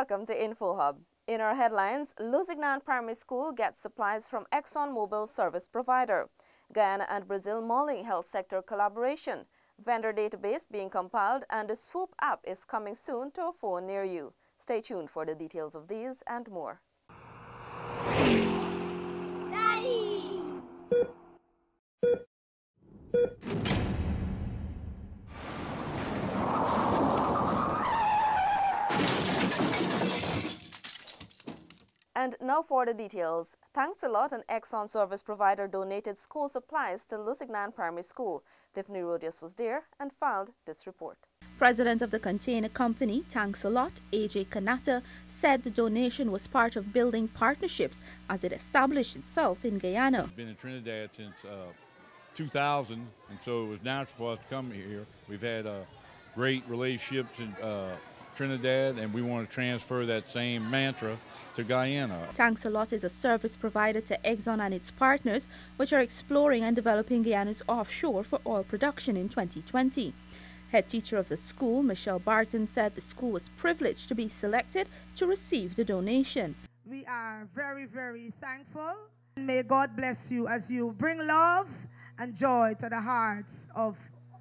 Welcome to InfoHub. In our headlines, Lusignan Primary School gets supplies from ExxonMobil service provider. Guyana and Brazil mulling health sector collaboration. Vendor database being compiled, and the Swoop app is coming soon to a phone near you. Stay tuned for the details of these and more. Daddy! And now for the details. Thanks a lot, an Exxon service provider donated school supplies to Lusignan Primary School. Tiffany Rodius was there and filed this report. President of the container company, Thanks a Lot, A.J. Kanata, said the donation was part of building partnerships as it established itself in Guyana. I've been in Trinidad since 2000, and so it was natural for us to come here. We've had great relationships in Trinidad, and we want to transfer that same mantra to Guyana. Thanks a Lot is a service provider to Exxon and its partners, which are exploring and developing Guyana's offshore for oil production in 2020. Head teacher of the school, Michelle Barton, said the school was privileged to be selected to receive the donation. We are very, very thankful. May God bless you as you bring love and joy to the hearts of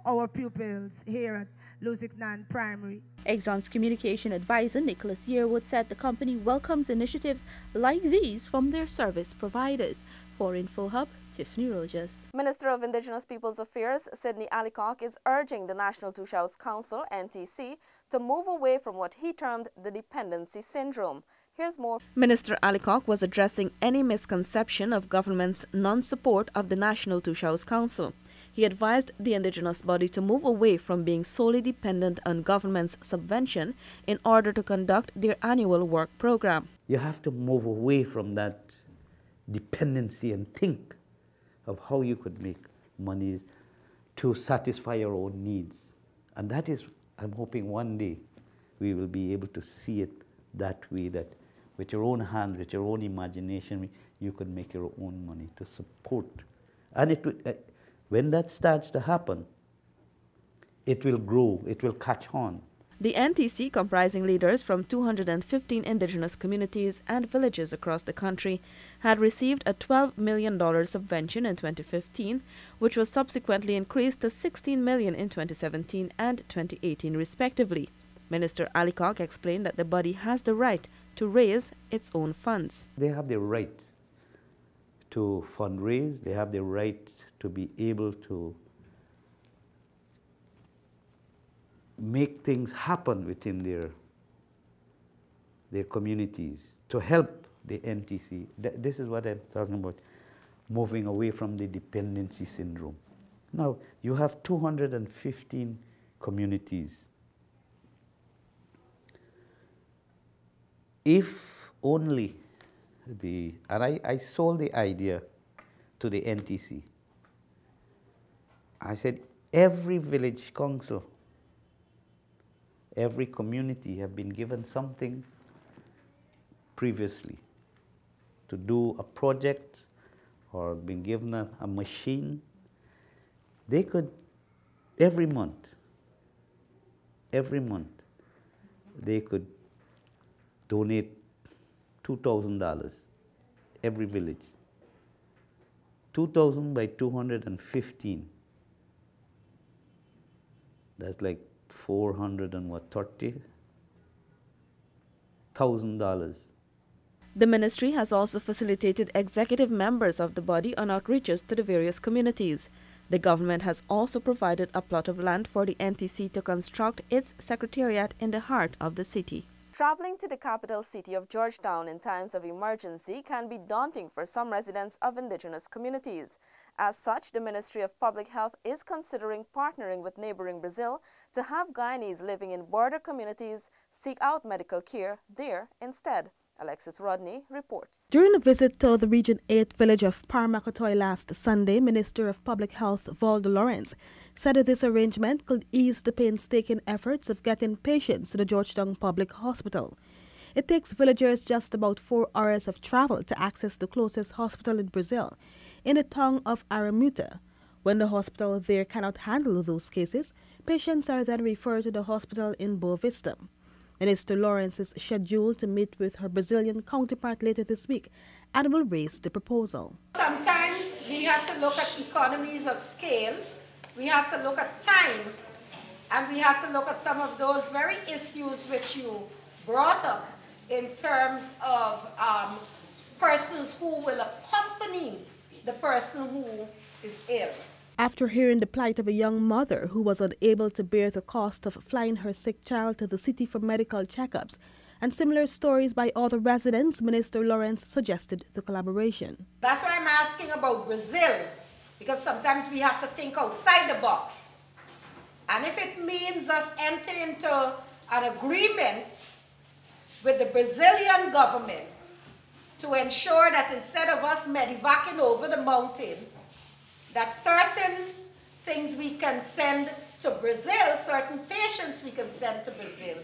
our pupils here at Lusignan Primary. Exxon's communication advisor, Nicholas Yearwood, said the company welcomes initiatives like these from their service providers. For InfoHub, Tiffany Rogers. Minister of Indigenous Peoples Affairs, Sidney Alicock, is urging the National Tushaus Council, NTC, to move away from what he termed the dependency syndrome. Here's more. Minister Alicock was addressing any misconception of government's non-support of the National Tushaus Council. He advised the indigenous body to move away from being solely dependent on government's subvention in order to conduct their annual work program. You have to move away from that dependency and think of how you could make money to satisfy your own needs. And that is, I'm hoping one day we will be able to see it that way, that with your own hand, with your own imagination, you could make your own money to support. And it when that starts to happen, it will grow, it will catch on. The NTC, comprising leaders from 215 indigenous communities and villages across the country, had received a $12 million subvention in 2015, which was subsequently increased to $16 million in 2017 and 2018 respectively. Minister Alicock explained that the body has the right to raise its own funds. They have the right to fundraise, they have the right to be able to make things happen within their communities, to help the NTC. This is what I'm talking about, moving away from the dependency syndrome. Now, you have 215 communities. If only and I sold the idea to the NTC. I said, every village council, every community have been given something previously to do a project or been given a machine. They could, every month, they could donate $2,000, every village. 2,000 by 215. That's like $430,000. The ministry has also facilitated executive members of the body on outreaches to the various communities. The government has also provided a plot of land for the NTC to construct its secretariat in the heart of the city. Traveling to the capital city of Georgetown in times of emergency can be daunting for some residents of indigenous communities. As such, the Ministry of Public Health is considering partnering with neighboring Brazil to have Guyanese living in border communities seek out medical care there instead. Alexis Rodney reports. During a visit to the Region 8 village of Paramakotoy last Sunday, Minister of Public Health Valdo Lawrence said that this arrangement could ease the painstaking efforts of getting patients to the Georgetown Public Hospital. It takes villagers just about 4 hours of travel to access the closest hospital in Brazil, in the town of Aramuta. When the hospital there cannot handle those cases, patients are then referred to the hospital in Boa Vista. Minister Lawrence is scheduled to meet with her Brazilian counterpart later this week and will raise the proposal. Sometimes we have to look at economies of scale, we have to look at time, and we have to look at some of those very issues which you brought up in terms of persons who will accompany the person who is ill. After hearing the plight of a young mother who was unable to bear the cost of flying her sick child to the city for medical checkups, and similar stories by other residents, Minister Lawrence suggested the collaboration. That's why I'm asking about Brazil, because sometimes we have to think outside the box. And if it means us enter into an agreement with the Brazilian government to ensure that instead of us medevacing over the mountain, that certain things we can send to Brazil, certain patients we can send to Brazil,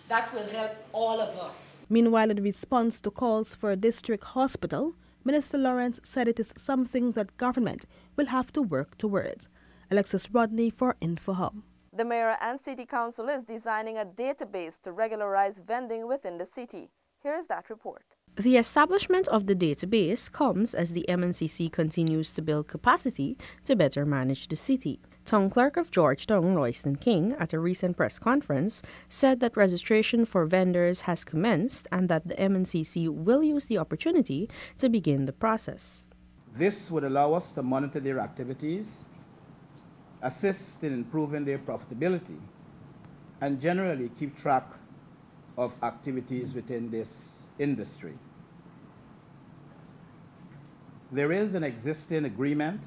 that will help all of us. Meanwhile, in response to calls for a district hospital, Minister Lawrence said it is something that government will have to work towards. Alexis Rodney for InfoHub. The mayor and city council is designing a database to regularize vending within the city. Here is that report. The establishment of the database comes as the MNCC continues to build capacity to better manage the city. Town Clerk of Georgetown, Royston King, at a recent press conference, said that registration for vendors has commenced and that the MNCC will use the opportunity to begin the process. This would allow us to monitor their activities, assist in improving their profitability, and generally keep track of activities within this industry. There is an existing agreement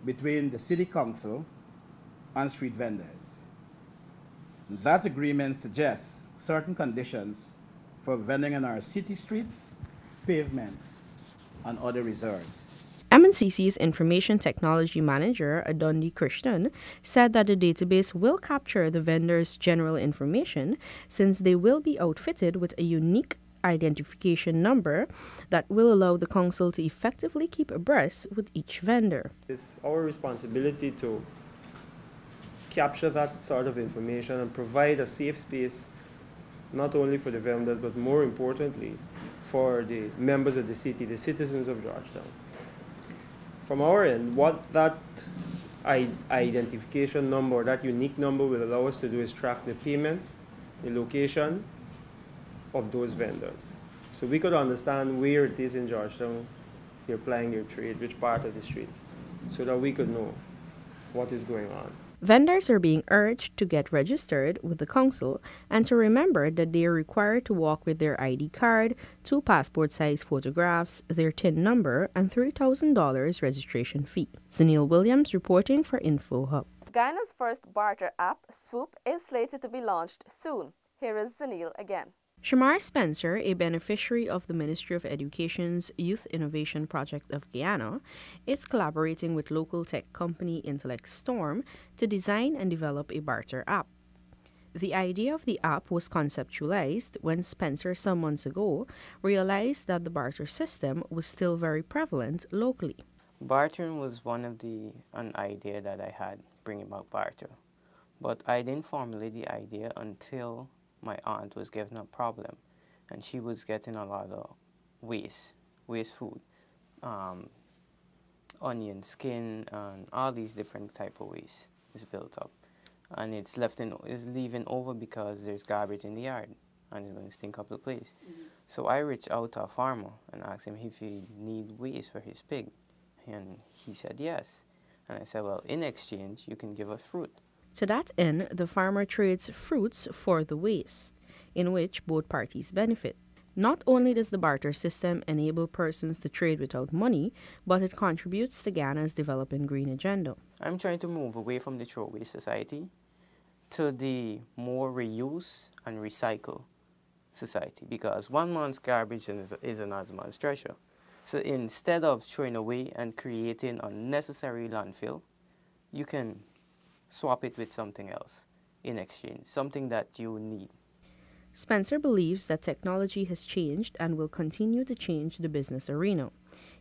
between the City Council and street vendors. That agreement suggests certain conditions for vending on our city streets, pavements, and other reserves. MNCC's Information Technology Manager, Adondi Krishnan, said that the database will capture the vendors' general information since they will be outfitted with a unique identification number that will allow the council to effectively keep abreast with each vendor. It's our responsibility to capture that sort of information and provide a safe space not only for the vendors but more importantly for the members of the city, the citizens of Georgetown. From our end, what that identification number, that unique number will allow us to do is track the payments, the location of those vendors. So we could understand where it is in Georgetown you're plying your trade, which part of the streets, so that we could know what is going on. Vendors are being urged to get registered with the council and to remember that they are required to walk with their ID card, 2 passport-size photographs, their TIN number, and $3,000 registration fee. Zanil Williams reporting for InfoHub. Guyana's first barter app, Swoop, is slated to be launched soon. Here is Zanil again. Shamar Spencer, a beneficiary of the Ministry of Education's Youth Innovation Project of Guyana, is collaborating with local tech company Intellect Storm to design and develop a barter app. The idea of the app was conceptualized when Spencer some months ago realized that the barter system was still very prevalent locally. Bartering was an idea that I had, bringing about barter. But I didn't formulate the idea until my aunt was given a problem, and she was getting a lot of waste food, onion skin, and all these different type of waste is built up, and it's leaving over because there's garbage in the yard, and it's going to stink up the place. So I reached out to a farmer and asked him if he need waste for his pig, and he said yes. And I said, well, in exchange, you can give us fruit. To that end, the farmer trades fruits for the waste, in which both parties benefit. Not only does the barter system enable persons to trade without money, but it contributes to Guyana's developing green agenda. I'm trying to move away from the throwaway society to the more reuse and recycle society, because one man's garbage is another man's treasure. So instead of throwing away and creating unnecessary landfill, you can swap it with something else in exchange, something that you need. Spencer believes that technology has changed and will continue to change the business arena.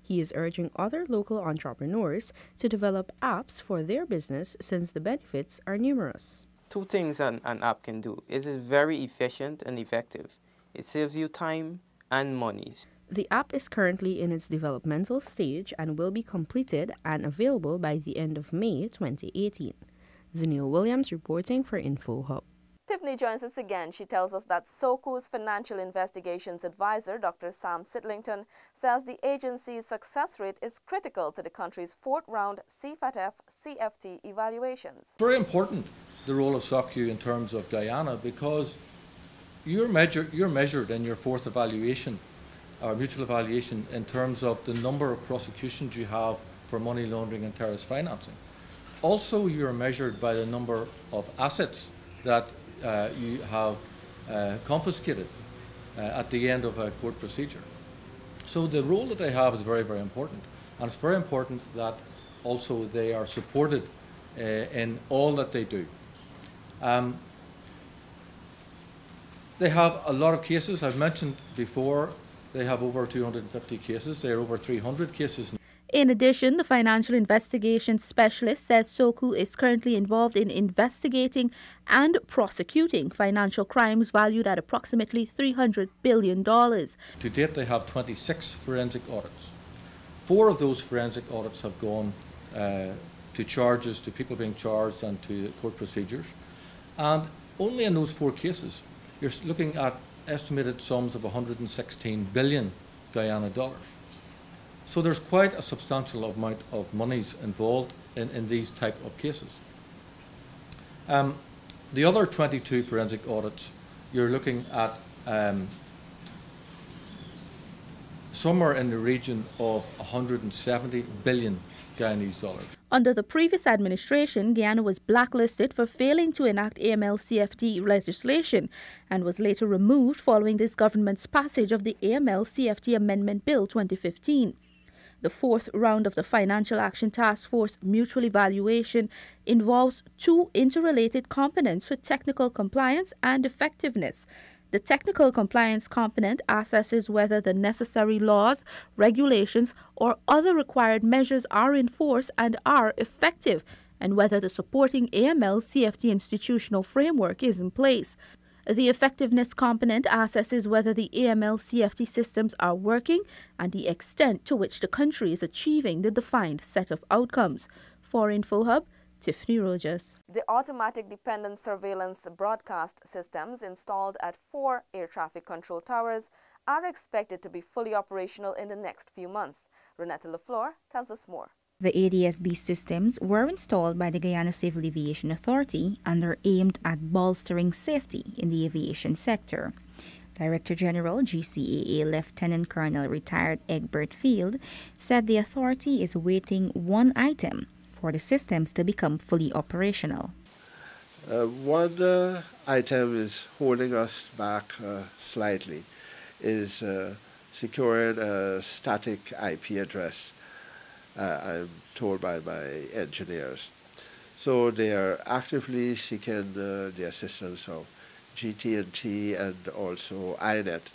He is urging other local entrepreneurs to develop apps for their business since the benefits are numerous. two things an app can do. It is very efficient and effective. It saves you time and monies. The app is currently in its developmental stage and will be completed and available by the end of May 2018. Zenil Williams reporting for InfoHub. Tiffany joins us again. She tells us that SOCO's Financial Investigations Advisor, Dr. Sam Sitlington, says the agency's success rate is critical to the country's fourth round CFATF CFT evaluations. Very important, the role of SOCU in terms of Guyana, because you're measured in your fourth evaluation, or mutual evaluation, in terms of the number of prosecutions you have for money laundering and terrorist financing. Also, you're measured by the number of assets that you have confiscated at the end of a court procedure. So the role that they have is very, very important. And it's very important that also they are supported in all that they do. They have a lot of cases. I've mentioned before, they have over 250 cases. There are over 300 cases. In addition, the financial investigation specialist says SOCU is currently involved in investigating and prosecuting financial crimes valued at approximately $300 billion. To date, they have 26 forensic audits. 4 of those forensic audits have gone to charges, to people being charged and to court procedures. And only in those 4 cases, you're looking at estimated sums of 116 billion Guyana dollars. So there's quite a substantial amount of monies involved in these type of cases. The other 22 forensic audits, you're looking at somewhere in the region of 170 billion Guyanese dollars. Under the previous administration, Guyana was blacklisted for failing to enact AML-CFT legislation and was later removed following this government's passage of the AML-CFT Amendment Bill 2015. The fourth round of the Financial Action Task Force mutual evaluation involves 2 interrelated components for technical compliance and effectiveness. The technical compliance component assesses whether the necessary laws, regulations, or other required measures are in force and are effective, and whether the supporting AML-CFT institutional framework is in place. The effectiveness component assesses whether the AML-CFT systems are working and the extent to which the country is achieving the defined set of outcomes. For InfoHub, Tiffany Rogers. The automatic dependent surveillance broadcast systems installed at 4 air traffic control towers are expected to be fully operational in the next few months. Renetta LaFleur tells us more. The ADSB systems were installed by the Guyana Civil Aviation Authority and are aimed at bolstering safety in the aviation sector. Director General GCAA Lieutenant Colonel retired Egbert Field said the authority is awaiting one item for the systems to become fully operational. One item is holding us back slightly, is securing a static IP address. I'm told by my engineers. So they are actively seeking the assistance of GT&T and also INET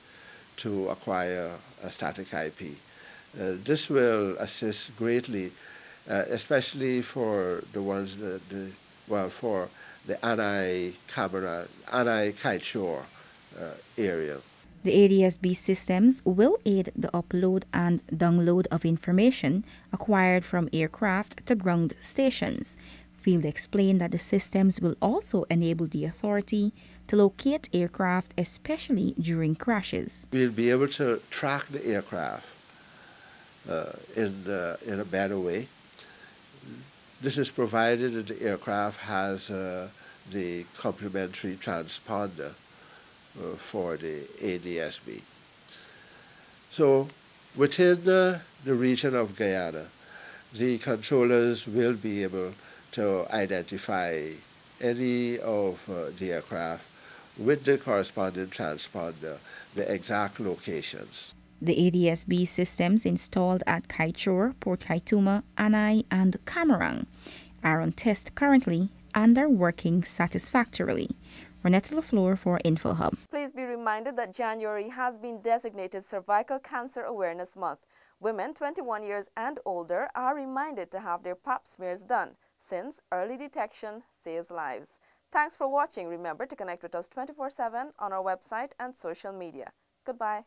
to acquire a static IP. This will assist greatly, especially for the ones for the Anai Kiteshore area. The ADSB systems will aid the upload and download of information acquired from aircraft to ground stations. Field explained that the systems will also enable the authority to locate aircraft, especially during crashes. We'll be able to track the aircraft in a better way. This is provided that the aircraft has the complementary transponder for the ADSB. So within the region of Guyana, the controllers will be able to identify any of the aircraft with the corresponding transponder, the exact locations. The ADSB systems installed at Kiteshore, Port Kaituma, Anai, and Camarang are on test currently and are working satisfactorily. Renetta LaFleur for InfoHub. Please be reminded that January has been designated Cervical Cancer Awareness Month. Women 21 years and older are reminded to have their pap smears done, since early detection saves lives. Thanks for watching. Remember to connect with us 24/7 on our website and social media. Goodbye.